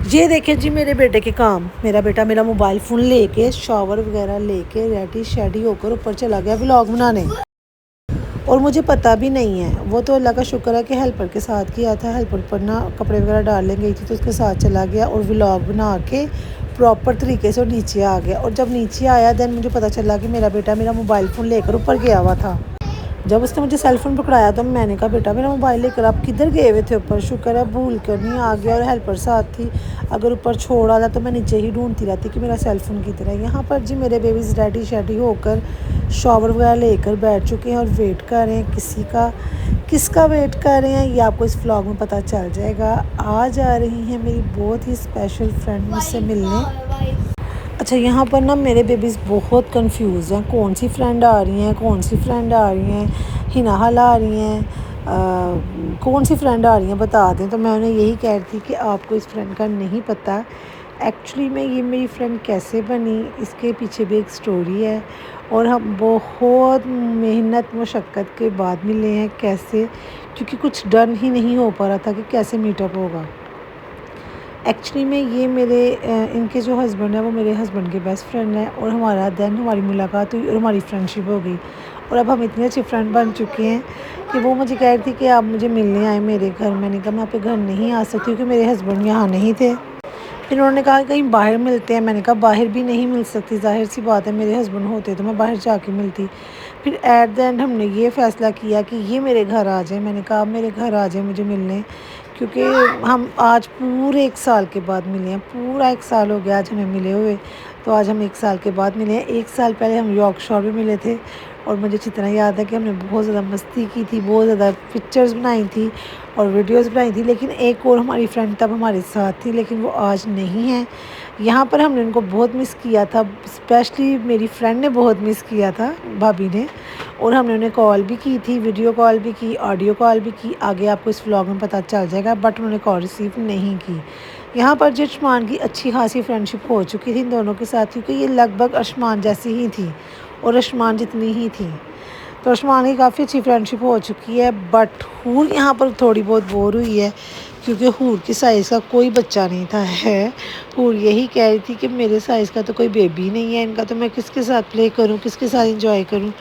ये देखें जी मेरे बेटे के काम। मेरा बेटा मेरा मोबाइल फ़ोन लेके शावर वगैरह लेके रेडी शेडी होकर ऊपर चला गया व्लॉग बनाने, और मुझे पता भी नहीं है। वो तो अल्लाह का शुक्र है कि हेल्पर के साथ किया था। हेल्पर पर ना कपड़े वगैरह डालने गई थी तो उसके साथ चला गया और व्लॉग बना के प्रॉपर तरीके से नीचे आ गया। और जब नीचे आया देन मुझे पता चला कि मेरा बेटा मेरा मोबाइल फ़ोन लेकर ऊपर गया हुआ था। जब उसने मुझे सेल फ़ोन पकड़ाया तो मैंने कहा बेटा मेरा मोबाइल लेकर आप किधर गए हुए थे ऊपर? शुक्र है भूल कर नहीं आ गया और हेल्पर साथ थी। अगर ऊपर छोड़ा था तो मैं नीचे ही ढूंढती रहती कि मेरा सेल फ़ोन किधर है। यहाँ पर जी मेरे बेबीज़ रेडी शेडी होकर शॉवर वगैरह लेकर बैठ चुके हैं और वेट कर रहे हैं किसका वेट कर रहे हैं ये आपको इस व्लॉग में पता चल जाएगा। आज आ रही हैं मेरी बहुत ही स्पेशल फ्रेंड मुझसे मिलने। अच्छा, यहाँ पर ना मेरे बेबीज़ बहुत कंफ्यूज हैं, कौन सी फ्रेंड आ रही हैं, कौन सी फ्रेंड आ रही हैं, हिना हला आ रही हैं, कौन सी फ्रेंड आ रही हैं बता दें। तो मैं उन्हें यही कह रही थी कि आपको इस फ्रेंड का नहीं पता एक्चुअली में ये मेरी फ्रेंड कैसे बनी, इसके पीछे भी एक स्टोरी है। और हम बहुत मेहनत मुशक्क़त के बाद मिले हैं। कैसे? क्योंकि कुछ डन ही नहीं हो पा रहा था कि कैसे मीटअप होगा। एक्चुअली में ये मेरे इनके जो हस्बैंड है वो मेरे हस्बैंड के बेस्ट फ्रेंड हैं और हमारी मुलाकात हुई और हमारी फ्रेंडशिप हो गई। और अब हम इतने अच्छे फ्रेंड बन चुके हैं कि वो मुझे कह रही थी कि आप मुझे मिलने आए मेरे घर। मैंने कहा मैं आपके घर नहीं आ सकती क्योंकि मेरे हस्बैंड यहाँ नहीं थे। फिर उन्होंने कहा कहीं बाहर मिलते हैं। मैंने कहा बाहर भी नहीं मिल सकती, ज़ाहिर सी बात है मेरे हस्बैंड होते तो मैं बाहर जाके मिलती। फिर एट द एंड हमने ये फ़ैसला किया कि ये मेरे घर आ जाए। मैंने कहा आप मेरे घर आ जाए मुझे मिलने, क्योंकि हम आज पूरे 1 साल के बाद मिले हैं। पूरा 1 साल हो गया आज हमें मिले हुए। तो आज हम 1 साल के बाद मिले हैं। 1 साल पहले हम यॉर्कशायर में मिले थे और मुझे अच्छी तरह याद है कि हमने बहुत ज़्यादा मस्ती की थी, बहुत ज़्यादा पिक्चर्स बनाई थी और वीडियोस बनाई थी। लेकिन एक और हमारी फ्रेंड तब हमारे साथ थी लेकिन वो आज नहीं है। यहाँ पर हमने उनको बहुत मिस किया था, स्पेशली मेरी फ्रेंड ने बहुत मिस किया था, भाभी ने। और हमने उन्हें कॉल भी की थी, वीडियो कॉल भी की, ऑडियो कॉल भी की। आगे आपको इस व्लॉग में पता चल जाएगा, बट उन्होंने कॉल रिसीव नहीं की। यहाँ पर जो अर्शमान की अच्छी खासी फ्रेंडशिप हो चुकी थी इन दोनों के साथ, क्योंकि ये लगभग अर्शमान जैसी ही थी और अर्शमान जितनी ही थी। तो अर्शमान की काफ़ी अच्छी फ्रेंडशिप हो चुकी है। बट हूर यहाँ पर थोड़ी बहुत बोर हुई है क्योंकि हूर की साइज़ का कोई बच्चा नहीं था है। हूर यही कह रही थी कि मेरे साइज़ का तो कोई बेबी नहीं है इनका, तो मैं किसके साथ प्ले करूँ, किसके साथ इंजॉय करूँ।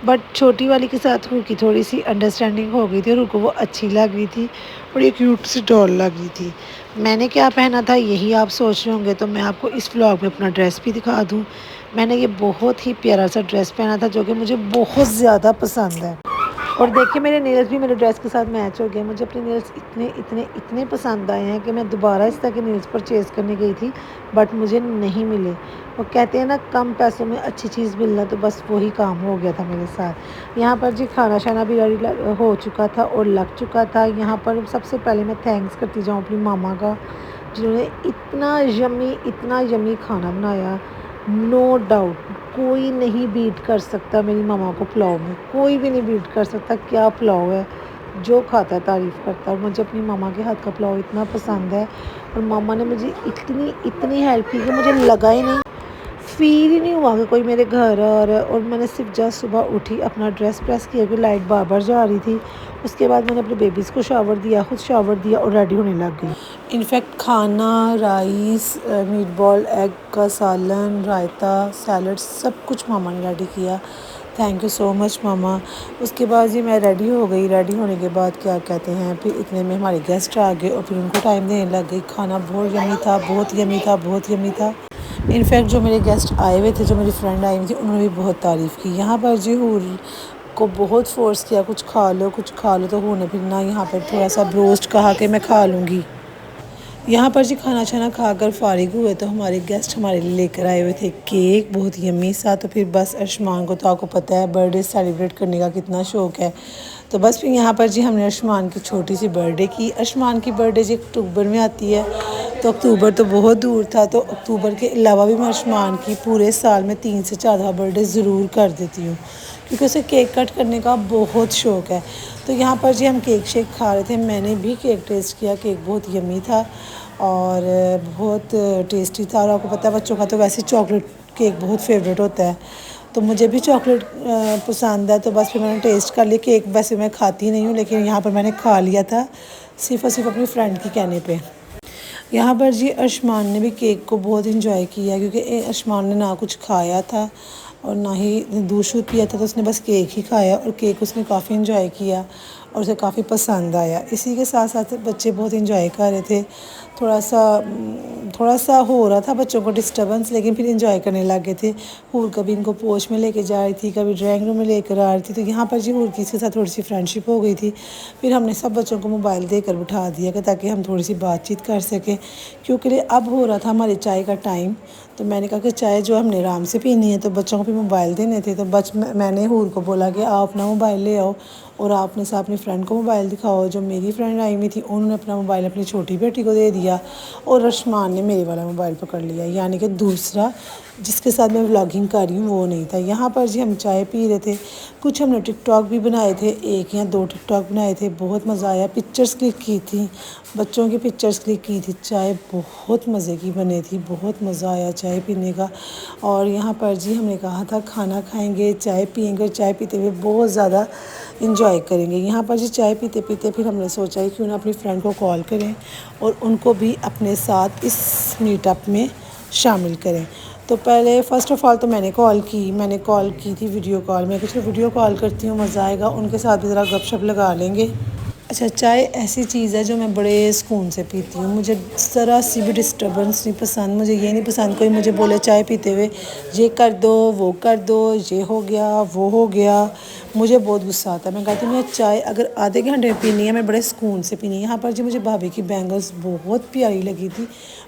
बट छोटी वाली के साथ हूर की थोड़ी सी अंडरस्टैंडिंग हो गई थी और हूर को वो अच्छी लग रही थी और ये क्यूट सी डॉल लग रही थी। मैंने क्या पहना था यही आप सोच रहे होंगे, तो मैं आपको इस व्लॉग में अपना ड्रेस भी दिखा दूँ। मैंने ये बहुत ही प्यारा सा ड्रेस पहना था जो कि मुझे बहुत ज़्यादा पसंद है। और देखिए मेरे नेल्स भी मेरे ड्रेस के साथ मैच हो गए। मुझे अपने नेल्स इतने इतने इतने पसंद आए हैं कि मैं दोबारा इस तरह के नेल्स परचेज़ करने गई थी बट मुझे नहीं मिले। वो कहते हैं ना कम पैसों में अच्छी चीज़ मिलना, तो बस वही काम हो गया था मेरे साथ। यहाँ पर जी खाना शाना भी रेडी हो चुका था और लग चुका था। यहाँ पर सबसे पहले मैं थैंक्स करती जाऊँ अपनी मामा का, जिन्होंने इतना यमी खाना बनाया। नो डाउट कोई नहीं बीट कर सकता मेरी मामा को पुलाव में, कोई भी नहीं बीट कर सकता। क्या पुलाव है, जो खाता है तारीफ़ करता है। और मुझे अपनी मामा के हाथ का पुलाव इतना पसंद है और मामा ने मुझे इतनी हेल्प की कि मुझे लगा ही नहीं, फ़ील ही नहीं हुआ कि कोई मेरे घर आ रहा है। और मैंने सिर्फ जस्ट सुबह उठी, अपना ड्रेस प्रेस किया कि लाइट बार जा रही थी। उसके बाद मैंने अपने बेबीज़ को शावर दिया, खुद शावर दिया और रेडी होने लग गई। इनफैक्ट खाना, राइस, मीट बॉल, एग का सालन, रायता, सैलड सब कुछ मामा ने रेडी किया। थैंक यू सो मच मामा। उसके बाद जी मैं रेडी हो गई। रेडी होने के बाद क्या कहते हैं, फिर इतने में हमारे गेस्ट आ गए और फिर उनको टाइम देने लग गई। खाना बहुत यमी था, बहुत यमी था, बहुत यमी था। इनफैक्ट जो मेरे गेस्ट आए हुए थे, जो मेरी फ्रेंड आई हुई थी, उन्होंने भी बहुत तारीफ़ की। यहाँ पर जी हूर को बहुत फ़ोर्स किया कुछ खा लो कुछ खा लो, तो हूर ने फिर ना यहाँ पर थोड़ा सा ब्रोस्ट कहा कि मैं खा लूँगी। यहाँ पर जी खाना छाना खाकर फ़ारिग हुए तो हमारे गेस्ट हमारे लिए लेकर आए हुए थे केक, बहुत यम्मी सा। तो फिर बस अर्शमान को तो आपको पता है बर्थडे सेलिब्रेट करने का कितना शौक़ है, तो बस फिर यहाँ पर जी हमने अर्शमान की छोटी सी बर्थडे की। अर्शमान की बर्थडे जी अक्टूबर में आती है, तो अक्टूबर तो बहुत दूर था, तो अक्टूबर के अलावा भी मैं अर्शमान की पूरे साल में 3 से 4 बर्थडे ज़रूर कर देती हूँ क्योंकि उसे केक कट करने का बहुत शौक़ है। तो यहाँ पर जी हम केक शेक खा रहे थे, मैंने भी केक टेस्ट किया। केक बहुत यम्मी था और बहुत टेस्टी था। और आपको पता है बच्चों का तो वैसे चॉकलेट केक बहुत फेवरेट होता है, तो मुझे भी चॉकलेट पसंद है। तो बस फिर मैंने टेस्ट कर लिया। केक वैसे मैं खाती नहीं हूँ लेकिन यहाँ पर मैंने खा लिया था सिर्फ़ और सिर्फ अपनी फ्रेंड के कहने पे। यहाँ पर जी अर्शमान ने भी केक को बहुत इंजॉय किया, क्योंकि अर्शमान ने ना कुछ खाया था और ना ही दूध शूध पिया था, तो उसने बस केक ही खाया और केक उसने काफ़ी इंजॉय किया और उसे काफ़ी पसंद आया। इसी के साथ साथ बच्चे बहुत इंजॉय कर रहे थे। थोड़ा सा हो रहा था बच्चों को डिस्टर्बेंस, लेकिन फिर इंजॉय करने लग गए थे। हूर कभी इनको पोच में लेके जा रही थी, कभी ड्राइंग रूम में लेकर आ रही थी, तो यहाँ पर जी हूर की इसके साथ थोड़ी सी फ्रेंडशिप हो गई थी। फिर हमने सब बच्चों को मोबाइल देकर बिठा दिया कि ताकि हम थोड़ी सी बातचीत कर सकें, क्योंकि अब हो रहा था हमारी चाय का टाइम। तो मैंने कहा कि चाय जो हमने आराम से पीनी है, तो बच्चों को भी मोबाइल देने थे। तो मैंने हूर को बोला कि आप अपना मोबाइल ले आओ और आपने साथ अपनी फ्रेंड को मोबाइल दिखाओ। जो मेरी फ्रेंड आई हुई थी उन्होंने अपना मोबाइल अपनी छोटी बेटी को दे दिया और रश्मान ने मेरे वाला मोबाइल पकड़ लिया, यानी कि दूसरा जिसके साथ मैं व्लॉगिंग कर रही हूँ वो नहीं था। यहाँ पर जी हम चाय पी रहे थे, कुछ हमने टिकटॉक भी बनाए थे, 1 या 2 टिकटॉक बनाए थे। बहुत मज़ा आया, पिक्चर्स क्लिक की थी, बच्चों की पिक्चर्स क्लिक की थी। चाय बहुत मज़े की बनी थी, बहुत मज़ा आया चाय पीने का। और यहाँ पर जी हमने कहा था खाना खाएंगे, चाय पियेंगे, चाय पीते हुए बहुत ज़्यादा इंजॉय करेंगे। यहाँ पर जी चाय पीते पीते फिर हमने सोचा है क्यों ना अपनी फ्रेंड को कॉल करें और उनको भी अपने साथ इस मीटअप में शामिल करें। तो पहले फ़र्स्ट ऑफ़ ऑल तो मैंने कॉल की थी वीडियो कॉल में। कुछ वीडियो कॉल करती हूँ, मज़ा आएगा, उनके साथ भी ज़रा गपशप लगा लेंगे। अच्छा, चाय ऐसी चीज़ है जो मैं बड़े सुकून से पीती हूँ। मुझे ज़रा सी भी डिस्टर्बेंस नहीं पसंद। मुझे ये नहीं पसंद कोई मुझे बोले चाय पीते हुए ये कर दो, वो कर दो, ये हो गया, वो हो गया। मुझे बहुत गुस्सा आता है। मैं कहती हूँ मैं चाय अगर आधे घंटे में पीनी है, मैं बड़े सुकून से पीनी है। यहाँ पर जी मुझे भाभी की बैंगल्स बहुत प्यारी लगी थी,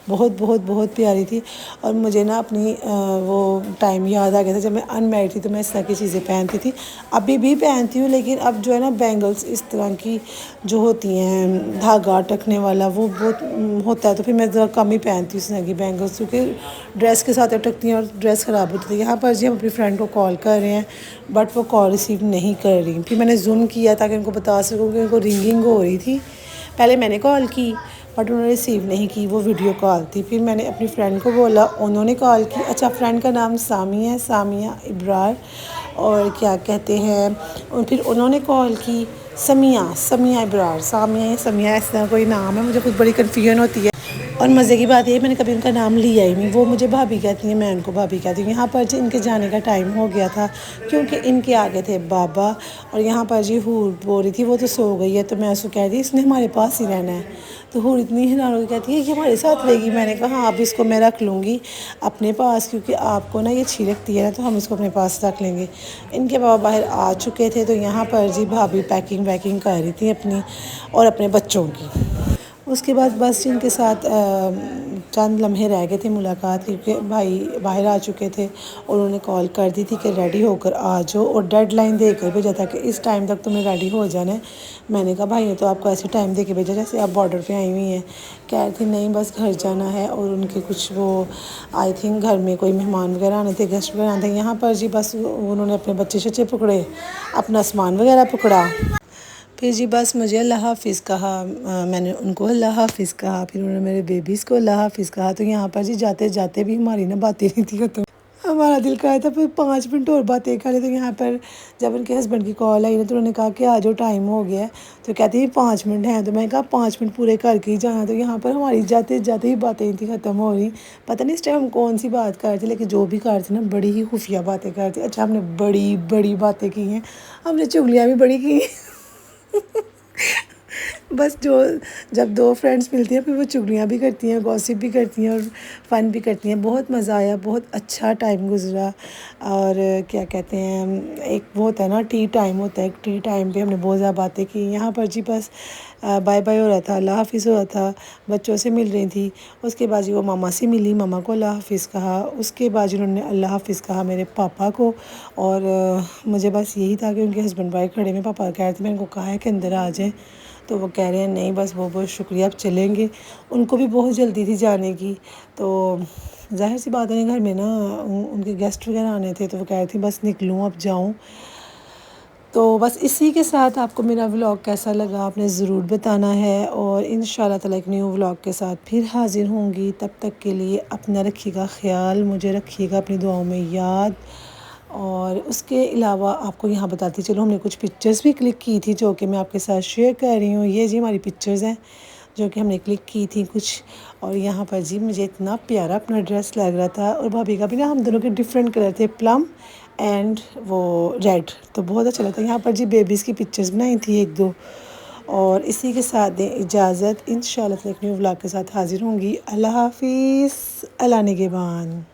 बहुत प्यारी थी। और मुझे ना अपनी वो टाइम याद आ गया था जब मैं अनमैरिड थी, तो मैं इस तरह की चीज़ें पहनती थी। अभी भी पहनती हूँ, लेकिन अब जो है ना बैंगल्स इस तरह की जो होती हैं धागा अटकने वाला, वो बहुत होता है, तो फिर मैं ज़रा कम ही पहनती हूँ इस तरह की बैंगल्स, क्योंकि ड्रेस के साथ अटकती हैं और ड्रेस ख़राब होती है। यहाँ पर जी हम अपनी फ्रेंड को कॉल कर रहे हैं, बट वो कॉल रिसीव नहीं कर रही। फिर मैंने जूम किया ताकि उनको बता सकूँ कि उनको रिंगिंग हो रही थी। पहले मैंने कॉल की बट उन्होंने रिसीव नहीं की, वो वीडियो कॉल थी। फिर मैंने अपनी फ्रेंड को बोला, उन्होंने कॉल की। अच्छा, फ्रेंड का नाम सामी है, सामिया इब्रार, और क्या कहते हैं, और फिर उन्होंने कॉल की समिया इब्रार, सामिया या समिया ऐसा कोई नाम है, मुझे कुछ बड़ी कन्फ्यूजन होती है। और मज़े की बात ये, मैंने कभी उनका नाम लिया ही नहीं। वो मुझे भाभी कहती हैं, मैं उनको भाभी कहती हूँ। यहाँ पर जी इनके जाने का टाइम हो गया था, क्योंकि इनके आगे थे बाबा। और यहाँ पर जी हूर बोल रही थी वो तो सो गई है, तो मैं उसको कह दी इसने हमारे पास ही रहना है। तो हूर इतनी हैरान होकर कहती है ये हमारे साथ रहेगी। मैंने कहा हाँ, अब इसको मैं रख लूँगी अपने पास, क्योंकि आपको ना ये अच्छी लगती है ना, तो हम इसको अपने पास रख लेंगे। इनके बाबा बाहर आ चुके थे, तो यहाँ पर जी भाभी पैकिंग वैकिंग कर रही थी अपनी और अपने बच्चों की। उसके बाद बस इनके साथ चंद लम्हे रह गए थे मुलाकात, क्योंकि भाई बाहर आ चुके थे और उन्होंने कॉल कर दी थी कि रेडी होकर आ जाओ, और डेडलाइन देकर भेजा था कि इस टाइम तक तुम्हें रेडी हो जाना है। मैंने कहा भाई ने तो आपको ऐसे टाइम दे के भेजा जैसे आप बॉर्डर पे आई हुई हैं। कह रही थी नहीं बस घर जाना है, और उनके कुछ वो आई थिंक घर में कोई मेहमान वगैरह आने थे, गेस्ट वगैरह आने थे। यहाँ पर जी बस उन्होंने अपने बच्चे शच्चे पकड़े, अपना सामान वगैरह पकड़ा। फिर जी बस मुझे अल्लाह हाफ़िज़ कहा, मैंने उनको अल्लाह हाफ़िज़ कहा, फिर उन्होंने मेरे बेबीज़ को अल्लाह हाफ़िज़ कहा। तो यहाँ पर जी जाते जाते भी हमारी ना बातें नहीं थी खत्म। हमारा दिल कहा था फिर 5 मिनट और बातें कर ले। तो यहाँ पर जब उनके हस्बैंड की कॉल आई ना, तो उन्होंने कहा कि आ जाओ टाइम हो गया है। तो कहती है 5 मिनट हैं, तो मैंने कहा 5 मिनट पूरे करके ही जाना। तो यहाँ पर हमारी जाते जाते ही बातें नहीं थी ख़त्म हो रही। पता नहीं इस टाइम हम कौन सी बात कर रहे थे, लेकिन जो भी कर रहे थे ना बड़ी ही खुफिया बातें कर रहे थे। अच्छा, हमने बड़ी बड़ी बातें की हैं, हमने चुगलियाँ भी बड़ी की हैं। बस जो जब 2 फ्रेंड्स मिलती हैं फिर वो चुगलियाँ भी करती हैं, गॉसिप भी करती हैं और फ़न भी करती हैं। बहुत मज़ा आया, बहुत अच्छा टाइम गुज़रा। और क्या कहते हैं, एक वो होता है ना टी टाइम होता है, टी टाइम पे हमने बहुत ज़्यादा बातें की। यहाँ पर जी बस बाय बाय हो रहा था, अल्लाह हाफ़िज़ हो रहा था, बच्चों से मिल रही थी। उसके बाद जी वो मामा से मिली, मामा को अल्लाह हाफ़िज़ कहा। उसके बाद उन्होंने अल्लाह हाफ़िज़ कहा मेरे पापा को। और मुझे बस यही था कि उनके हस्बैंड बाहर खड़े में, पापा कह रहे थे, मैंने उनको कहा है कि अंदर आ जाएँ, तो वो कह रहे हैं नहीं बस बहुत बहुत शुक्रिया, अब चलेंगे। उनको भी बहुत जल्दी थी जाने की, तो ज़ाहिर सी बात है घर में ना उनके गेस्ट वगैरह आने थे, तो वो कह रही थी बस निकलूँ अब जाऊँ। तो बस इसी के साथ आपको मेरा व्लॉग कैसा लगा आपने ज़रूर बताना है, और इंशाल्लाह ताला एक न्यू व्लॉग के साथ फिर हाज़िर होंगी। तब तक के लिए अपना रखिएगा ख़्याल, मुझे रखिएगा अपनी दुआओं में याद। और उसके अलावा आपको यहाँ बताती चलो, हमने कुछ पिक्चर्स भी क्लिक की थी जो कि मैं आपके साथ शेयर कर रही हूँ। ये जी हमारी पिक्चर्स हैं, जो कि हमने क्लिक की थी कुछ। और यहाँ पर जी मुझे इतना प्यारा अपना ड्रेस लग रहा था, और भाभी का भी ना, हम दोनों के डिफरेंट कलर थे, प्लम एंड वो रेड, तो बहुत अच्छा लगता है। यहाँ पर जी बेबीज़ की पिक्चर्स बनाई थी एक दो। और इसी के साथ दें इजाज़त, इंशाल्लाह एक न्यू व्लॉग के साथ हाजिर होंगी। अल्लाह हाफिज़, अल्लाह निगहबान।